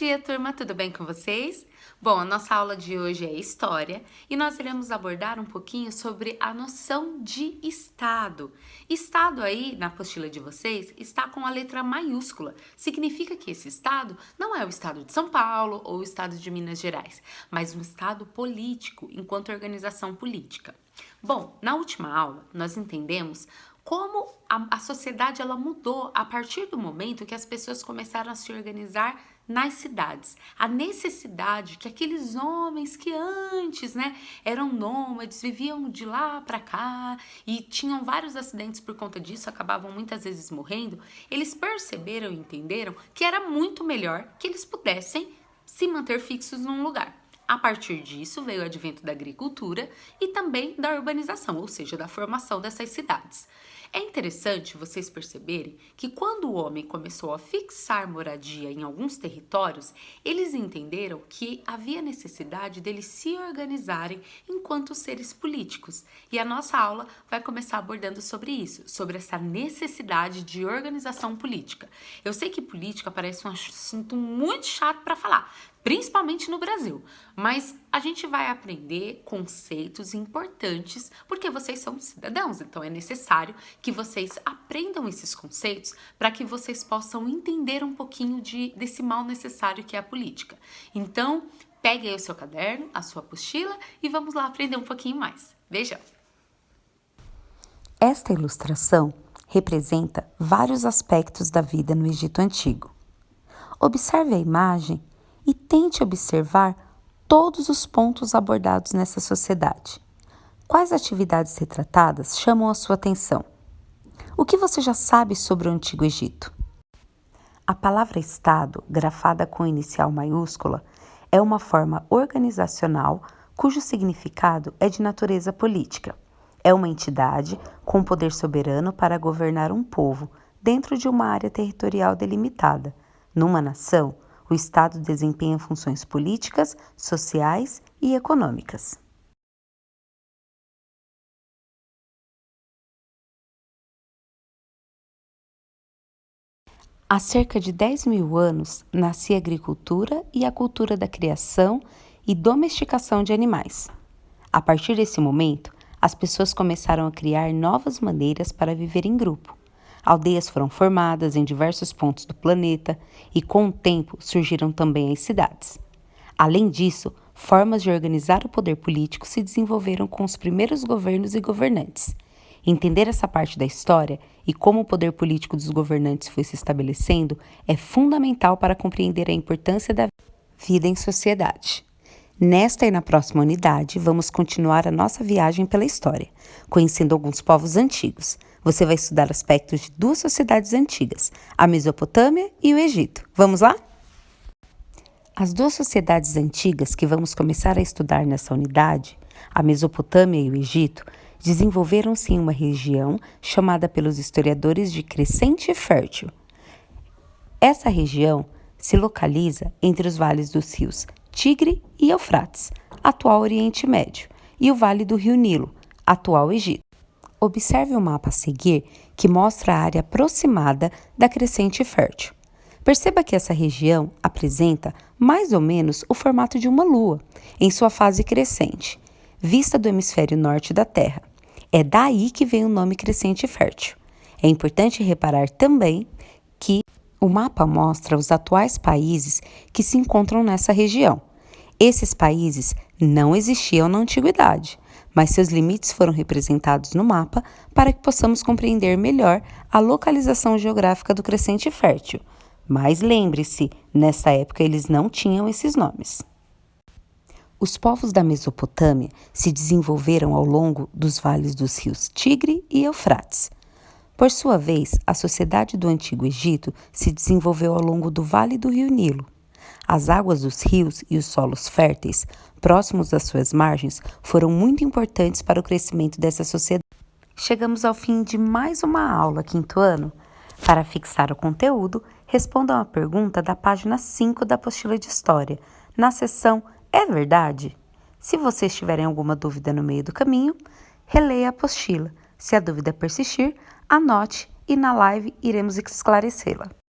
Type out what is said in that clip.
dia, turma! Tudo bem com vocês? Bom, a nossa aula de hoje é História e nós iremos abordar um pouquinho sobre a noção de Estado. Estado aí, na apostila de vocês, está com a letra maiúscula. Significa que esse Estado não é o Estado de São Paulo ou o Estado de Minas Gerais, mas um Estado político, enquanto organização política. Bom, na última aula, nós entendemos como a sociedade ela mudou a partir do momento que as pessoas começaram a se organizar nas cidades. A necessidade que aqueles homens que antes, eram nômades, viviam de lá para cá e tinham vários acidentes por conta disso, acabavam muitas vezes morrendo, eles perceberam e entenderam que era muito melhor que eles pudessem se manter fixos num lugar. A partir disso veio o advento da agricultura e também da urbanização, ou seja, da formação dessas cidades. É interessante vocês perceberem que quando o homem começou a fixar moradia em alguns territórios, eles entenderam que havia necessidade deles se organizarem enquanto seres políticos. E a nossa aula vai começar abordando sobre isso, sobre essa necessidade de organização política. Eu sei que política parece um assunto muito chato para falar, principalmente no Brasil, mas a gente vai aprender conceitos importantes porque vocês são cidadãos, então é necessário que vocês aprendam esses conceitos para que vocês possam entender um pouquinho desse mal necessário que é a política. Então, pegue aí o seu caderno, a sua apostila e vamos lá aprender um pouquinho mais. Beijão! Esta ilustração representa vários aspectos da vida no Egito Antigo. Observe a imagem e tente observar todos os pontos abordados nessa sociedade. Quais atividades retratadas chamam a sua atenção? O que você já sabe sobre o Antigo Egito? A palavra Estado, grafada com inicial maiúscula, é uma forma organizacional cujo significado é de natureza política. É uma entidade com poder soberano para governar um povo dentro de uma área territorial delimitada. Numa nação, o Estado desempenha funções políticas, sociais e econômicas. Há cerca de 10 mil anos, nascia a agricultura e a cultura da criação e domesticação de animais. A partir desse momento, as pessoas começaram a criar novas maneiras para viver em grupo. Aldeias foram formadas em diversos pontos do planeta e, com o tempo, surgiram também as cidades. Além disso, formas de organizar o poder político se desenvolveram com os primeiros governos e governantes. Entender essa parte da história e como o poder político dos governantes foi se estabelecendo é fundamental para compreender a importância da vida em sociedade. Nesta e na próxima unidade, vamos continuar a nossa viagem pela história, conhecendo alguns povos antigos. Você vai estudar aspectos de duas sociedades antigas, a Mesopotâmia e o Egito. Vamos lá? As duas sociedades antigas que vamos começar a estudar nessa unidade, a Mesopotâmia e o Egito, desenvolveram-se em uma região chamada pelos historiadores de Crescente Fértil. Essa região se localiza entre os vales dos rios Tigre e Eufrates, atual Oriente Médio, e o vale do rio Nilo, atual Egito. Observe o mapa a seguir, que mostra a área aproximada da Crescente Fértil. Perceba que essa região apresenta mais ou menos o formato de uma lua, em sua fase crescente, vista do hemisfério norte da Terra. É daí que vem o nome Crescente Fértil. É importante reparar também que o mapa mostra os atuais países que se encontram nessa região. Esses países não existiam na antiguidade, mas seus limites foram representados no mapa para que possamos compreender melhor a localização geográfica do Crescente Fértil. Mas lembre-se, nessa época eles não tinham esses nomes. Os povos da Mesopotâmia se desenvolveram ao longo dos vales dos rios Tigre e Eufrates. Por sua vez, a sociedade do Antigo Egito se desenvolveu ao longo do vale do rio Nilo. As águas dos rios e os solos férteis, próximos às suas margens, foram muito importantes para o crescimento dessa sociedade. Chegamos ao fim de mais uma aula, quinto ano. Para fixar o conteúdo, respondam a pergunta da página 5 da apostila de História, na seção É Verdade? Se vocês tiverem alguma dúvida no meio do caminho, releia a apostila. Se a dúvida persistir, anote e na live iremos esclarecê-la.